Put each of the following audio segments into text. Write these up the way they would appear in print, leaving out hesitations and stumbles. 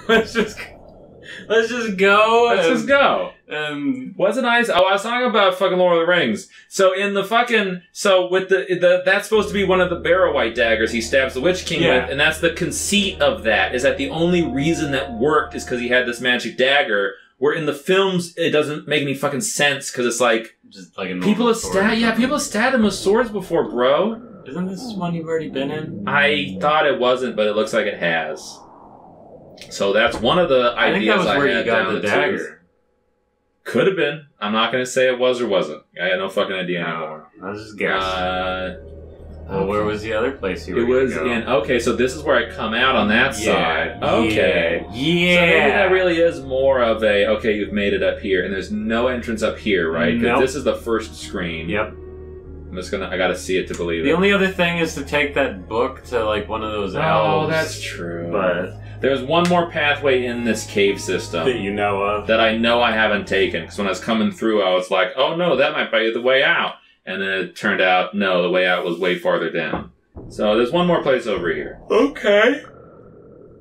Let's just go. Let's just go. What's it nice? Oh, I was talking about fucking Lord of the Rings. So in the fucking... So with the that's supposed to be one of the Barrow White daggers he stabs the Witch King with, and that's the conceit of that, is that the only reason that worked is because he had this magic dagger, where in the films it doesn't make any fucking sense, because it's like... Just like a people have stabbed him with swords before, bro. Isn't this one you've already been in? I thought it wasn't, but it looks like it has. So that's one of the ideas I had. I think that was where you got the dagger. Could have been. I'm not going to say it was or wasn't. I had no fucking idea anymore. I was just guessing. Well, where was the other place you were going to go? It was in... Okay, so this is where I come out on that side. Okay. Yeah. So maybe that really is more of a, okay, you've made it up here, and there's no entrance up here, right? Because this is the first screen. Yep. I'm just gonna... I gotta see it to believe it. The only other thing is to take that book to, like, one of those elves. Oh, that's true. But... There's one more pathway in this cave system. That you know of? That I know I haven't taken. Because when I was coming through, I was like, oh no, that might be the way out. And then it turned out, no, the way out was way farther down. So there's one more place over here. Okay.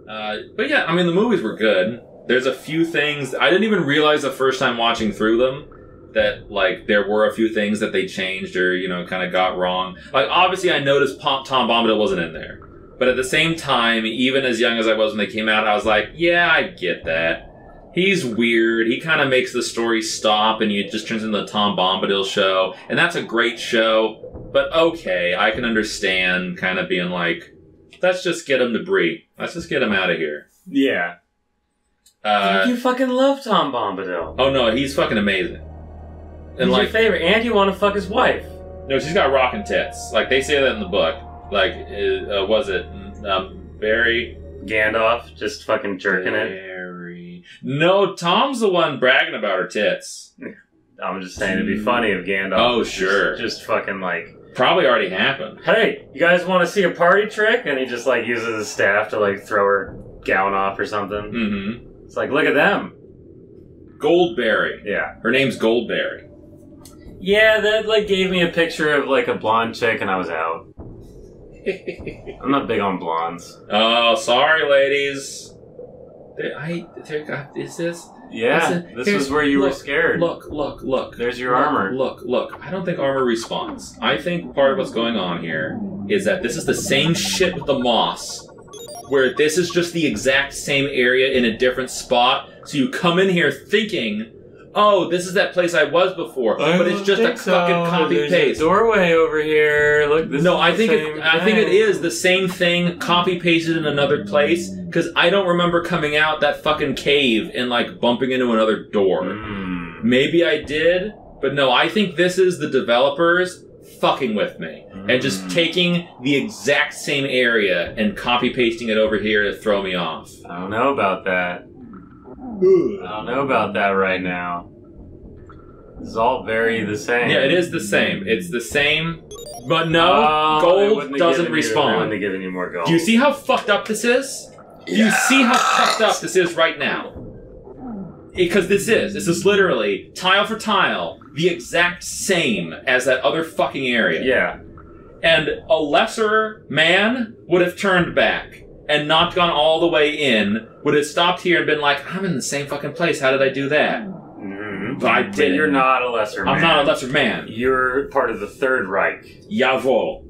But yeah, I mean, the movies were good. There's a few things... I didn't even realize the first time watching through them that, like, there were a few things that they changed or, you know, kind of got wrong. Like, obviously I noticed Tom Bombadil wasn't in there. But at the same time, even as young as I was when they came out, I was like, yeah, I get that. He's weird. He kind of makes the story stop and it just turns into the Tom Bombadil show. And that's a great show. But okay, I can understand kind of being like, let's just get him to Bree. Let's just get him out of here. Yeah. You fucking love Tom Bombadil. Oh no, he's fucking amazing. And he's your favorite. And you want to fuck his wife. No, she's got rockin' tits. Like, they say that in the book. Like, was it Barry? Gandalf just fucking jerking it? No, Tom's the one bragging about her tits. I'm just saying it'd be funny if Gandalf was sure. Just fucking like... Probably already happened. Hey, you guys want to see a party trick? And he just like uses his staff to like throw her gown off or something. Mm-hmm. It's like, look at them. Goldberry. Yeah. Her name's Goldberry. Yeah, that like gave me a picture of like a blonde chick and I was out. I'm not big on blondes. Oh, sorry, ladies. Is this? Yeah, this is where you were scared. Look. There's your armor. Look. I don't think armor respawns. I think part of what's going on here is that this is the same shit with the moss, where this is just the exact same area in a different spot. So you come in here thinking, oh, this is that place I was before, but it's just a fucking copy-paste. There's a doorway over here. Look, this I think it is the same thing, copy-pasted in another place, because I don't remember coming out that fucking cave and, like, bumping into another door. Maybe I did, but no, I think this is the developers fucking with me, and just taking the exact same area and copy-pasting it over here to throw me off. I don't know about that. I don't know about that right now. It's all very the same. Yeah, it is the same. It's the same, but no, gold doesn't respawn. I wouldn't have given you more gold. Do you see how fucked up this is? Do you see how fucked up this is right now? Because this is literally, tile for tile, the exact same as that other fucking area. Yeah. And a lesser man would have turned back and not gone all the way in, would have stopped here and been like, I'm in the same fucking place, how did I do that? But I didn't. But you're not a lesser man. I'm not a lesser man. You're part of the Third Reich. Jawohl.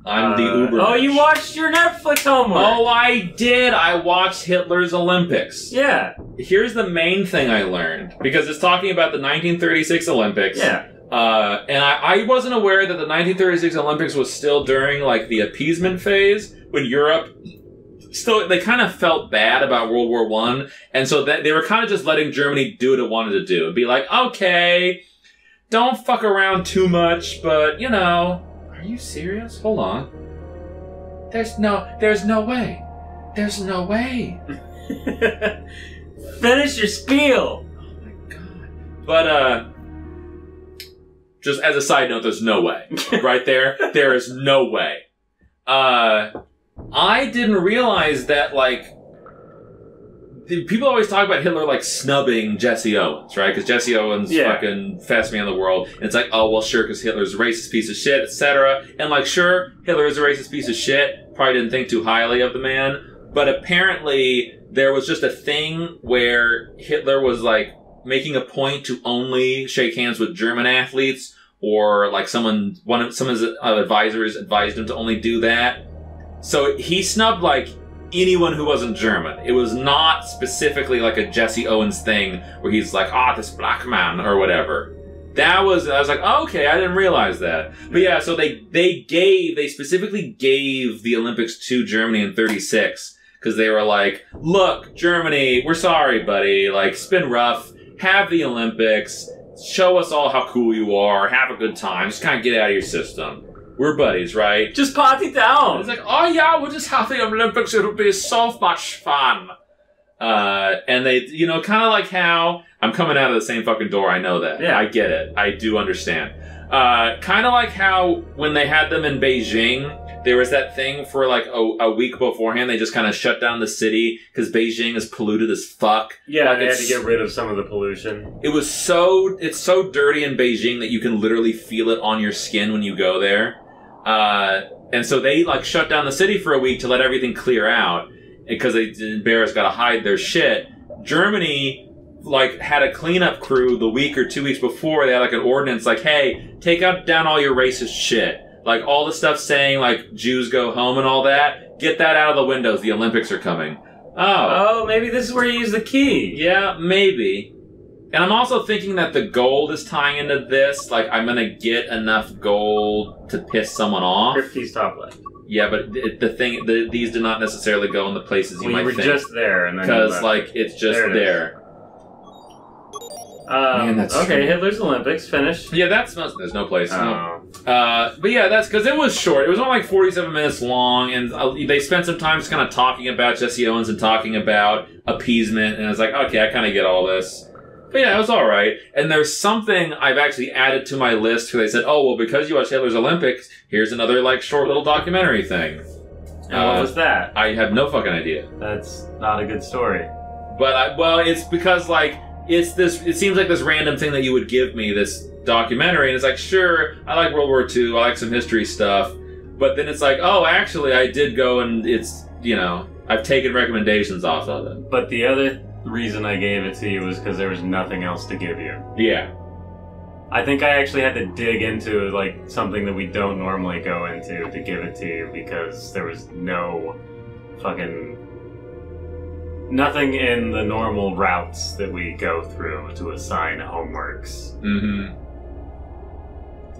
I'm the Uber. Oh, you watched your Netflix homework. Oh, I did. I watched Hitler's Olympics. Yeah. Here's the main thing I learned, because it's talking about the 1936 Olympics. Yeah. And I wasn't aware that the 1936 Olympics was still during, like, the appeasement phase, when Europe... Still, they kind of felt bad about World War I, and so they were kind of just letting Germany do what it wanted to do. Be like, okay, don't fuck around too much, but, you know... Are you serious? Hold on. There's no way. There's no way. Finish your spiel. Oh my god. But, just as a side note, there's no way. Right there? There is no way. I didn't realize that, like, people always talk about Hitler, like, snubbing Jesse Owens, right? Because Jesse Owens fucking fast man of the world. And it's like, oh, well, sure, because Hitler's a racist piece of shit, etc. And, like, sure, Hitler is a racist piece of shit. Probably didn't think too highly of the man. But apparently, there was just a thing where Hitler was like making a point to only shake hands with German athletes, or like some of his advisors advised him to only do that. So he snubbed like anyone who wasn't German. It was not specifically like a Jesse Owens thing where he's like, this black man or whatever. I was like, oh, okay, I didn't realize that. But yeah, so they specifically gave the Olympics to Germany in 36 because they were like, look, Germany, we're sorry, buddy. Like, it's been rough. Have the Olympics. Show us all how cool you are. Have a good time. Just kind of get out of your system. We're buddies, right? Just party down. It's like, oh yeah, we'll just have the Olympics. It'll be so much fun. And they, kind of like how I'm coming out of the same fucking door. I know that. Yeah. I get it. I do understand. Kind of like how when they had them in Beijing, there was that thing for like a week beforehand. They just kind of shut down the city because Beijing is polluted as fuck. Yeah, like they had to get rid of some of the pollution. It's so dirty in Beijing that you can literally feel it on your skin when you go there. And so they like shut down the city for a week to let everything clear out because the bears got to hide their shit. Germany like had a cleanup crew the week or 2 weeks before. They had like an ordinance like, hey, take down all your racist shit. Like all the stuff saying like Jews go home and all that. Get that out of the windows. The Olympics are coming. Oh, maybe this is where you use the key. Yeah, maybe. And I'm also thinking that the gold is tying into this. Like, I'm going to get enough gold to piss someone off. Grip top left. Yeah, but these do not necessarily go in the places you might think. You were just there, and then because, like, it's just there. Man, that's okay, Hitler's Olympics, finished. Yeah, there's no place. Oh. No. But yeah, that's because it was short. It was only like 47 minutes long, and they spent some time just kind of talking about Jesse Owens and talking about appeasement, and I was like, okay, I kind of get all this. But yeah, it was alright. And there's something I've actually added to my list because they said, oh, well, because you watched Hitler's Olympics, here's another, like, short little documentary thing. And what was that? I have no fucking idea. That's not a good story. But, it's because, like, it seems like this random thing that you would give me, this documentary, and it's like, sure, I like World War II, I like some history stuff, but then it's like, oh, actually, I did go and it's, I've taken recommendations off of it. But the other reason I gave it to you was because there was nothing else to give you. Yeah. I think I actually had to dig into like something that we don't normally go into to give it to you because there was nothing in the normal routes that we go through to assign homeworks. Mm-hmm.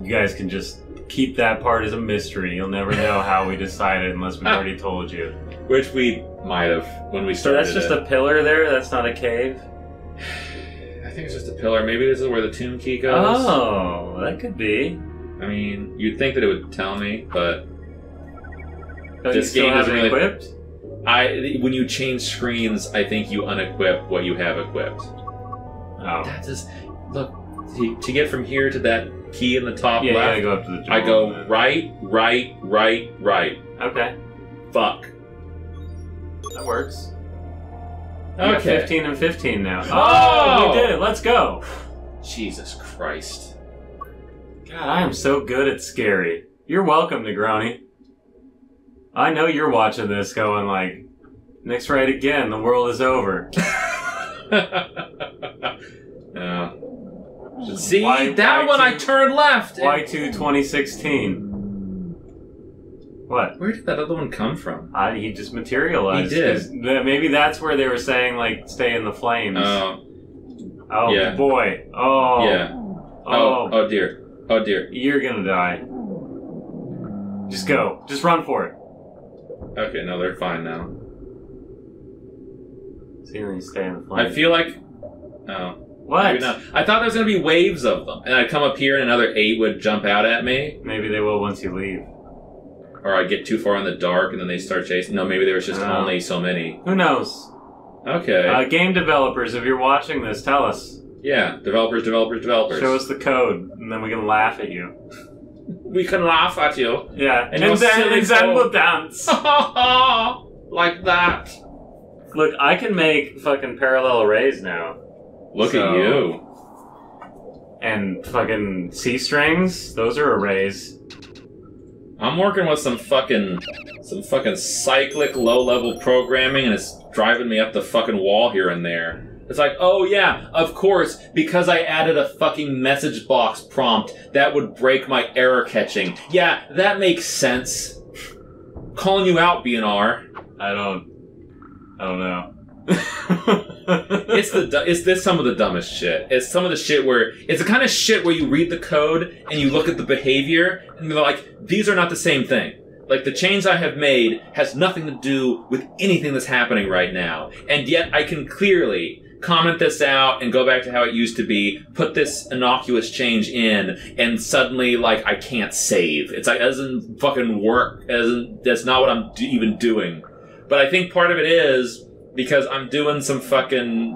You guys can just keep that part as a mystery. You'll never know how we decided unless we already told you. Which we might have when we started. So that's just a pillar there? That's not a cave? I think it's just a pillar. Maybe this is where the tomb key goes. Oh, that could be. I mean, you'd think that it would tell me, but this game doesn't really equipped. When you change screens, I think you unequip what you have equipped. Oh, that just look to get from here to that key in the top left. You gotta go up to the I go right. Okay. Fuck. That works. Okay. 15 and 15 now. Oh, we did it. Let's go. Jesus Christ. God, I am so good at scary. You're welcome, Negroni. I know you're watching this going like, Nick's right again, the world is over. See, I turned left. Y2 2016. What? Where did that other one come from? He just materialized. He did. Maybe that's where they were saying, like, stay in the flames. Oh, yeah. boy. Oh. Yeah. Oh, dear. Oh, dear. You're gonna die. Just go. Just run for it. Okay, no, they're fine now. See, then you stay in the flames. I feel like... Oh. What? Maybe not. I thought there was going to be waves of them. And I'd come up here and another 8 would jump out at me. Maybe they will once you leave. Or I'd get too far in the dark and then they start chasing. No, maybe there was just only so many. Who knows? Okay. Game developers, if you're watching this, tell us. Yeah, developers. Show us the code, and then we can laugh at you. We can laugh at you. Yeah, and then we'll dance. Like that. Look, I can make fucking parallel arrays now. Look at you. And fucking C strings, those are arrays. I'm working with some fucking cyclic low-level programming, and it's driving me up the fucking wall here and there. It's like, oh yeah, of course, because I added a fucking message box prompt, that would break my error catching. Yeah, that makes sense. Calling you out, BNR. I don't know. It's some of the dumbest shit. It's some of the shit where it's the kind of shit where you read the code and you look at the behavior and they're like, these are not the same thing. Like, the change I have made has nothing to do with anything that's happening right now. And yet I can clearly comment this out and go back to how it used to be, put this innocuous change in, and suddenly, like, I can't save. It's like, it doesn't fucking work. That's not what I'm even doing. But I think part of it is because I'm doing some fucking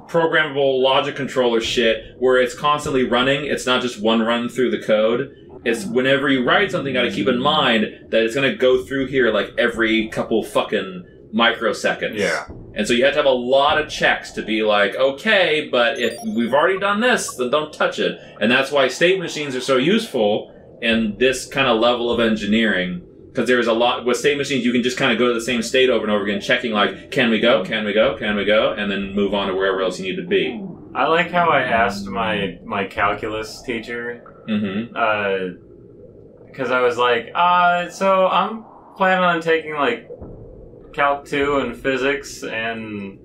programmable logic controller shit where it's constantly running. It's not just one run through the code. It's whenever you write something, you gotta keep in mind that it's gonna go through here like every couple fucking microseconds. Yeah. And so you have to have a lot of checks to be like, okay, but if we've already done this, then don't touch it. And that's why state machines are so useful in this kind of level of engineering. Because there's a lot, with state machines, you can just kind of go to the same state over and over again, checking like, can we go, can we go, can we go, and then move on to wherever else you need to be. I like how I asked my calculus teacher, because I was like, so I'm planning on taking like Calc 2 and physics and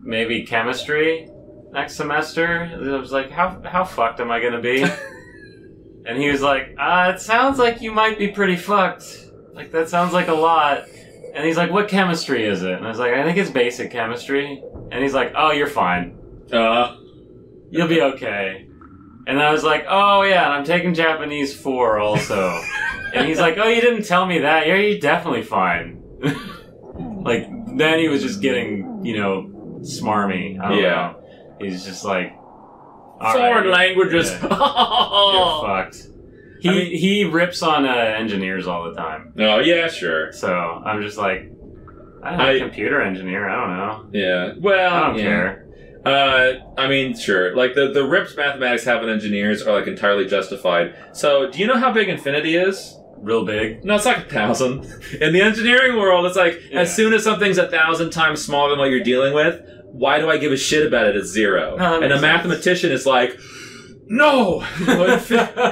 maybe chemistry next semester. And I was like, how fucked am I gonna be? And he was like, it sounds like you might be pretty fucked. Like, that sounds like a lot. And he's like, what chemistry is it? And I was like, I think it's basic chemistry. And he's like, oh, you're fine. You'll be okay. And I was like, oh yeah, and I'm taking Japanese 4 also. And he's like, oh, you didn't tell me that. Yeah, you're definitely fine. Like, then he was just getting, smarmy. I don't know. He's just like, foreign languages. Yeah. You're fucked. He rips on engineers all the time. Oh, yeah, sure. So I'm just like, I'm a computer engineer. I don't know. Yeah. Well, I don't care. I mean, sure. Like, the rips mathematics have in engineers are, like, entirely justified. So, do you know how big infinity is? Real big? No, it's like 1,000. In the engineering world, it's like, as soon as something's 1,000 times smaller than what you're dealing with, why do I give a shit about it? It's 0. And a mathematician is like, no!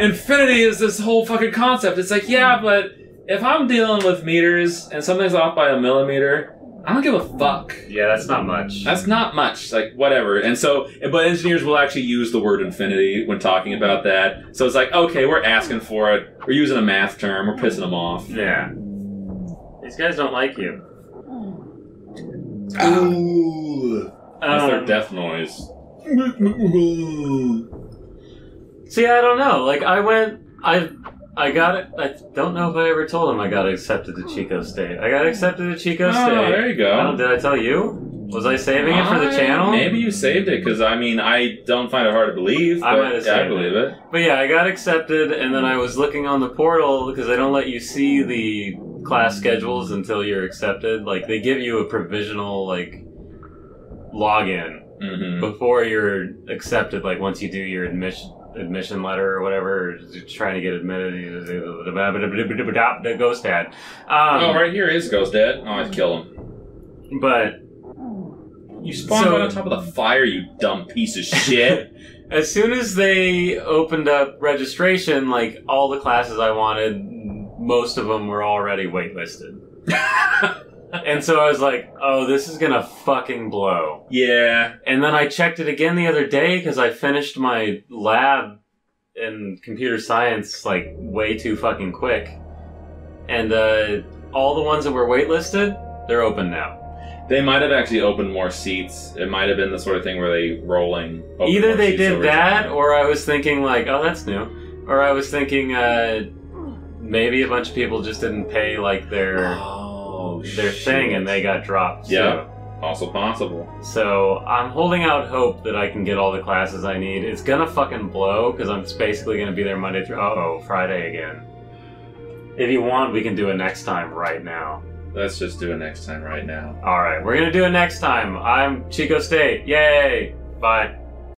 Infinity is this whole fucking concept. It's like, yeah, but if I'm dealing with meters and something's off by a millimeter, I don't give a fuck. Yeah, that's not much. That's not much. Like, whatever. And so, but engineers will actually use the word infinity when talking about that. So it's like, okay, we're asking for it. We're using a math term. We're pissing them off. Yeah. These guys don't like you. Ooh. That's their death noise. See, I don't know. Like, I got it. I don't know if I ever told him I got accepted to Chico State. I got accepted to Chico State. Oh, there you go. Did I tell you? Was I saving it for the channel? Maybe you saved it, because, I mean, I don't find it hard to believe. I might have saved I believe it. But yeah, I got accepted, and then I was looking on the portal, because they don't let you see the class schedules until you're accepted. Like, they give you a provisional, like, login before you're accepted, like, once you do your admission letter or whatever, trying to get admitted. The Ghost Dad. Right here is Ghost Dad. Oh, I have to kill him. But you spawned right on top of the fire, you dumb piece of shit. As soon as they opened up registration, like, all the classes I wanted, most of them were already waitlisted. And so I was like, oh, this is gonna fucking blow. Yeah. And then I checked it again the other day because I finished my lab in computer science, like, way too fucking quick. And all the ones that were waitlisted, they're open now. They might have actually opened more seats. It might have been the sort of thing where they rolling. Either they did that, or I was thinking, like, oh, that's new. Or I was thinking maybe a bunch of people just didn't pay, like, their thing and they got dropped. Yeah, also possible. So I'm holding out hope that I can get all the classes I need. It's gonna fucking blow because I'm basically gonna be there Monday through Friday again. If you want, we can do it next time right now. Let's just do it next time right now. Alright, we're gonna do it next time. I'm Chico State. Yay! Bye.